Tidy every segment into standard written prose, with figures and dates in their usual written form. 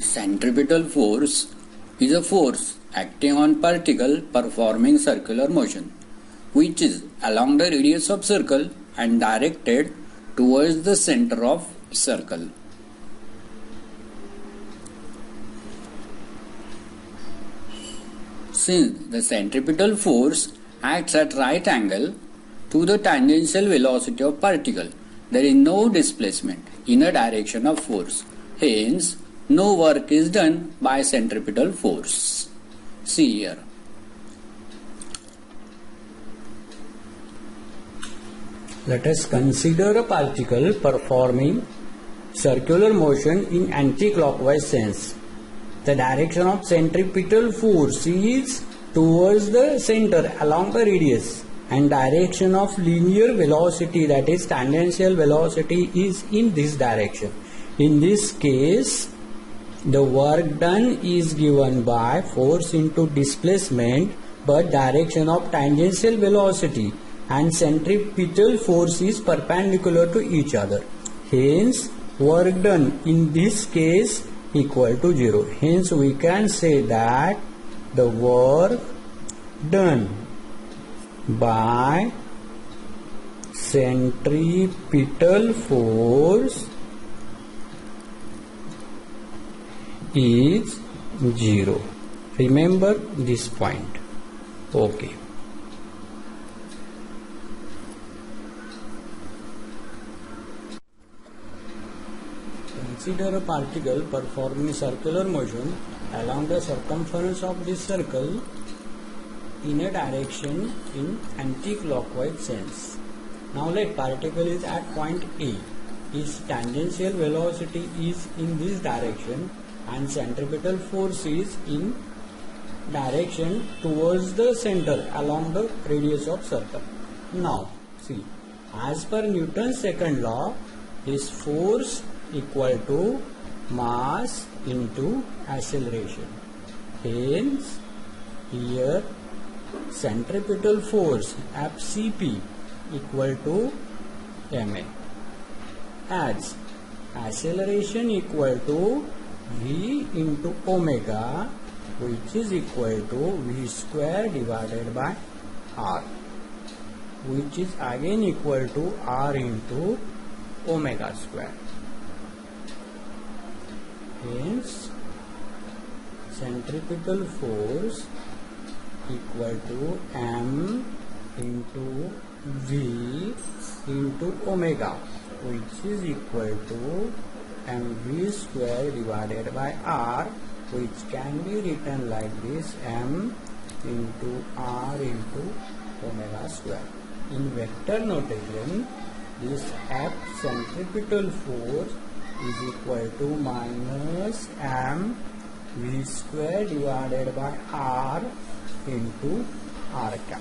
Centripetal force is a force acting on particle performing circular motion, which is along the radius of circle and directed towards the center of circle. Since the centripetal force acts at right angle to the tangential velocity of particle, there is no displacement in a direction of force. Hence, no work is done by centripetal force. See here. Let us consider a particle performing circular motion in anti-clockwise sense. The direction of centripetal force is towards the center along the radius, and direction of linear velocity, that is tangential velocity, is in this direction. In this case, the work done is given by force into displacement, but direction of tangential velocity and centripetal force is perpendicular to each other. Hence, work done in this case equal to 0. Hence, we can say that the work done by centripetal force is 0. Remember this point. Okay. Consider a particle performing circular motion along the circumference of this circle in a direction in anti-clockwise sense. Now let particle is at point A. Its tangential velocity is in this direction and centripetal force is in direction towards the center along the radius of circle. Now see, as per Newton's second law, this force equal to mass into acceleration. Hence, here centripetal force FCP equal to ma, as acceleration equal to v into omega, which is equal to v square divided by r, which is again equal to r into omega square. Hence, centripetal force equal to m into v into omega, which is equal to mv square divided by r, which can be written like this: m into r into omega square. In vector notation, this F centripetal force is equal to minus m v square divided by r into r cap,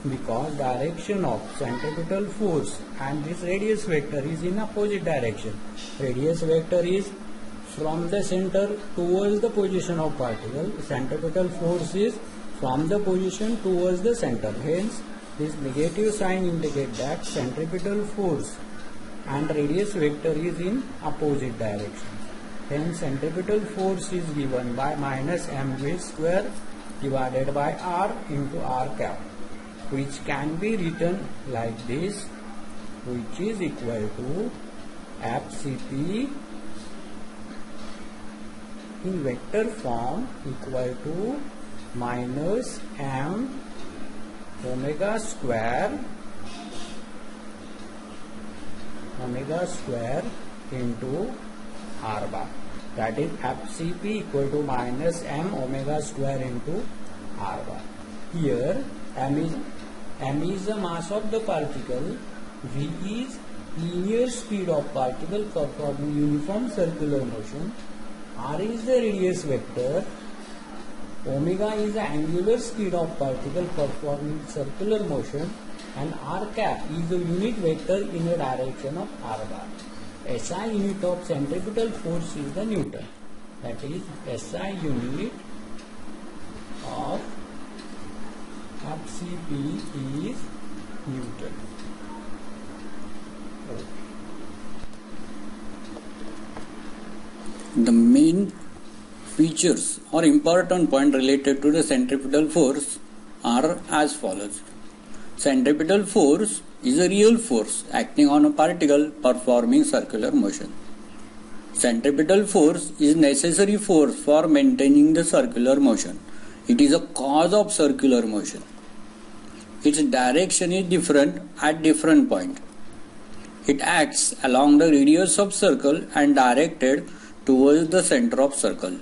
because direction of centripetal force and this radius vector is in opposite direction. Radius vector is from the center towards the position of particle. Centripetal force is from the position towards the center. Hence, this negative sign indicates that centripetal force and radius vector is in opposite direction. Hence, centripetal force is given by minus mv square divided by r into r cap, which can be written like this, which is equal to FCP in vector form equal to minus m omega square into r bar, that is FCP equal to minus m omega square into r bar. Here m is the mass of the particle, v is linear speed of particle performing uniform circular motion, r is the radius vector, omega is the angular speed of particle performing circular motion, and r cap is the unit vector in the direction of r bar. SI unit of centripetal force is the Newton, that is SI unit of FCP is Newton. The main features or important points related to the centripetal force are as follows. Centripetal force is a real force acting on a particle performing circular motion. Centripetal force is necessary force for maintaining the circular motion. It is a cause of circular motion. Its direction is different at different points. It acts along the radius of circle and directed towards the center of circle.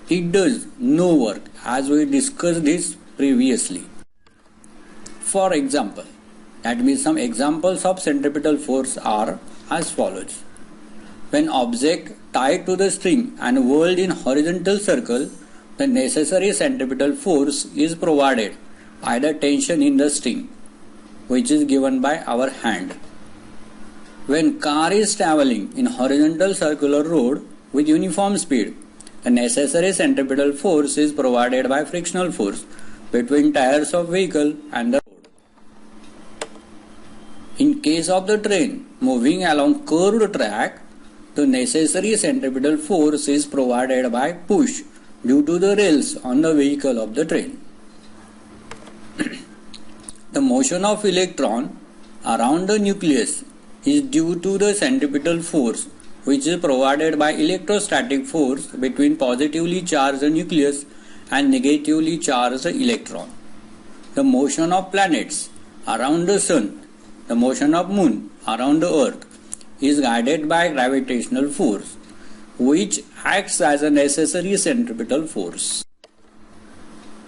It does no work, as we discussed this previously. For example, that means some examples of centripetal force are as follows. When object tied to the string and whirled in horizontal circle, the necessary centripetal force is provided by the tension in the string, which is given by our hand. When car is traveling in horizontal circular road with uniform speed, the necessary centripetal force is provided by frictional force between tires of vehicle and the road. In case of the train moving along curved track, the necessary centripetal force is provided by push due to the rails on the vehicle of the train. The motion of electron around the nucleus is due to the centripetal force, which is provided by electrostatic force between positively charged nucleus and negatively charged electron. The motion of planets around the sun, the motion of moon around the earth is guided by gravitational force, which acts as a necessary centripetal force.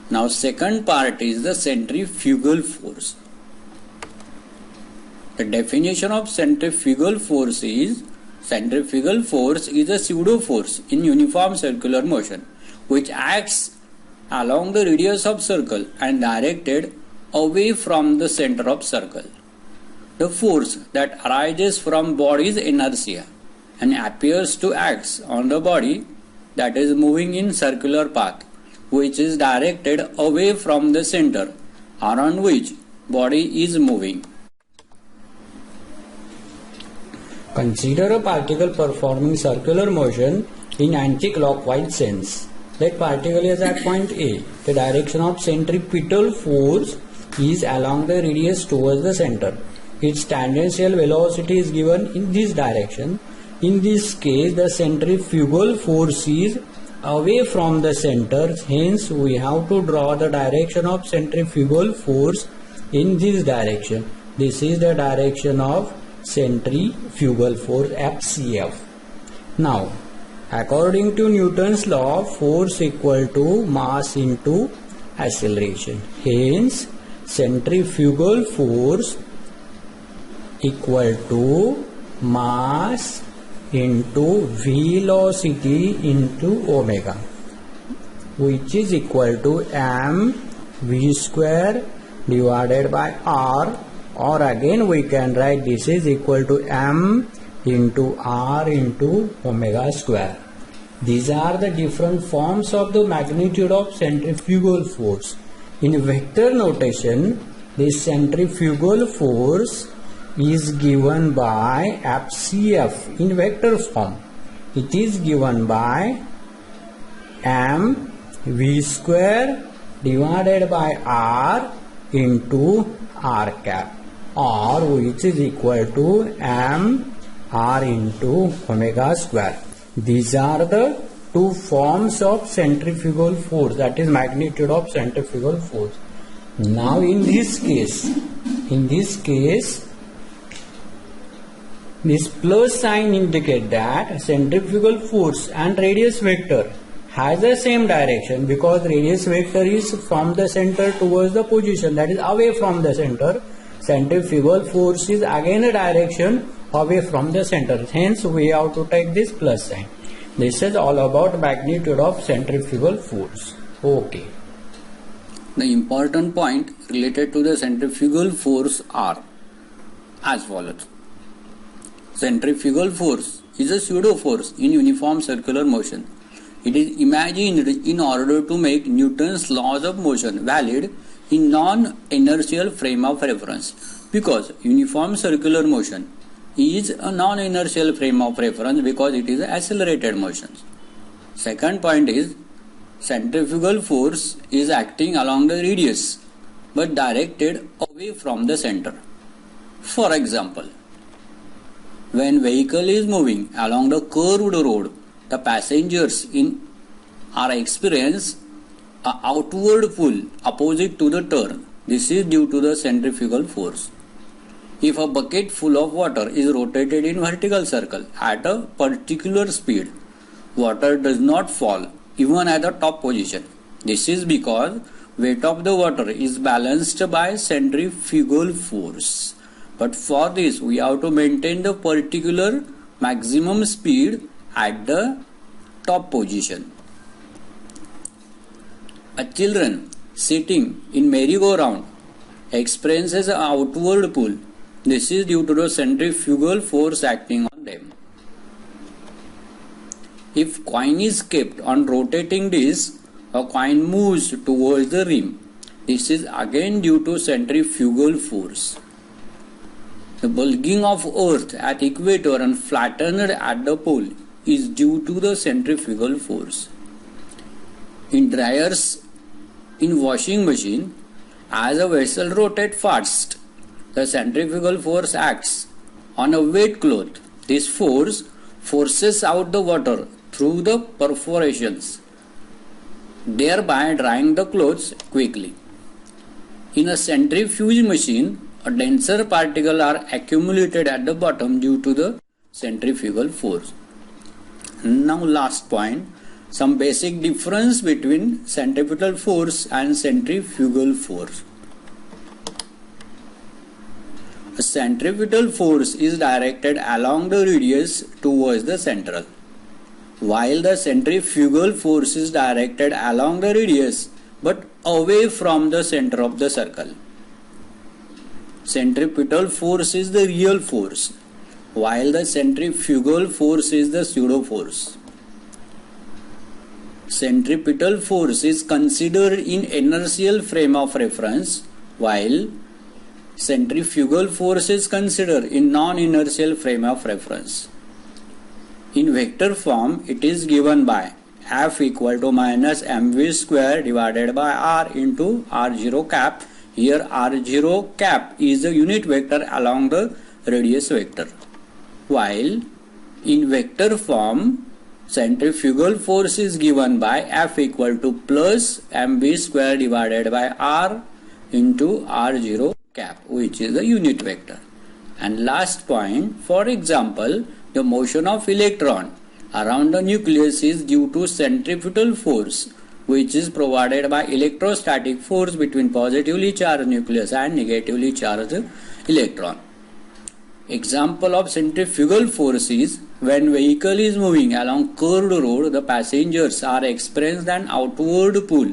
Now, second part is the centrifugal force. The definition of centrifugal force is a pseudo force in uniform circular motion which acts along the radius of circle and directed away from the center of circle. The force that arises from body's inertia and appears to act on the body that is moving in circular path, which is directed away from the center around which body is moving. Consider a particle performing circular motion in anti-clockwise sense. That particle is at point A. The direction of centripetal force is along the radius towards the center. Its tangential velocity is given in this direction. In this case, the centrifugal force is away from the center. Hence, we have to draw the direction of centrifugal force in this direction. This is the direction of centrifugal force FCF. Now, according to Newton's law, force equal to mass into acceleration. Hence, centrifugal force equal to mass into velocity into omega, which is equal to mv square divided by r, or again we can write this is equal to m into r into omega square. These are the different forms of the magnitude of centrifugal force. In vector notation, this centrifugal force is given by FCF in vector form. It is given by mv square divided by r into r cap, or which is equal to m r into omega square. These are the two forms of centrifugal force, that is magnitude of centrifugal force. Now in this case, this plus sign indicates that centrifugal force and radius vector has the same direction, because radius vector is from the center towards the position that is away from the center. Centrifugal force is again a direction away from the center. Hence, we have to take this plus sign. This is all about magnitude of centrifugal force. Okay. The important point related to the centrifugal force are as follows. Centrifugal force is a pseudo force in uniform circular motion. It is imagined in order to make Newton's laws of motion valid in non-inertial frame of reference, because uniform circular motion is a non-inertial frame of reference because it is accelerated motion. Second point is centrifugal force is acting along the radius but directed away from the center. For example, when vehicle is moving along the curved road, the passengers are experience a outward pull opposite to the turn. This is due to the centrifugal force. If a bucket full of water is rotated in vertical circle at a particular speed, water does not fall even at the top position. This is because weight of the water is balanced by centrifugal force. But for this we have to maintain the particular maximum speed at the top position. A children sitting in merry-go-round experiences an outward pull. This is due to the centrifugal force acting on them. If coin is kept on rotating disc, a coin moves towards the rim. This is again due to centrifugal force. The bulging of earth at equator and flattened at the pole is due to the centrifugal force. In dryers, in washing machine, as a vessel rotates fast, the centrifugal force acts on a wet cloth. This force forces out the water through the perforations, thereby drying the clothes quickly. In a centrifuge machine, a denser particles are accumulated at the bottom due to the centrifugal force. Now last point, some basic difference between centripetal force and centrifugal force. A centripetal force is directed along the radius towards the central, while the centrifugal force is directed along the radius but away from the center of the circle. Centripetal force is the real force, while the centrifugal force is the pseudo force. Centripetal force is considered in inertial frame of reference, while centrifugal force is considered in non-inertial frame of reference. In vector form, it is given by F equal to minus mv square divided by r into r0 cap. Here r0 cap is the unit vector along the radius vector. While in vector form, centrifugal force is given by F equal to plus mv square divided by r into r0 cap, which is the unit vector. And last point, for example, the motion of electron around the nucleus is due to centripetal force, which is provided by electrostatic force between positively charged nucleus and negatively charged electron. Example of centrifugal force is when vehicle is moving along curved road, the passengers are experiencing an outward pull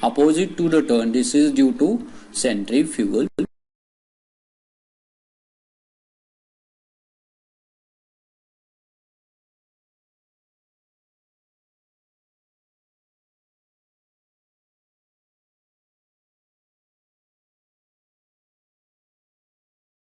opposite to the turn. This is due to centrifugal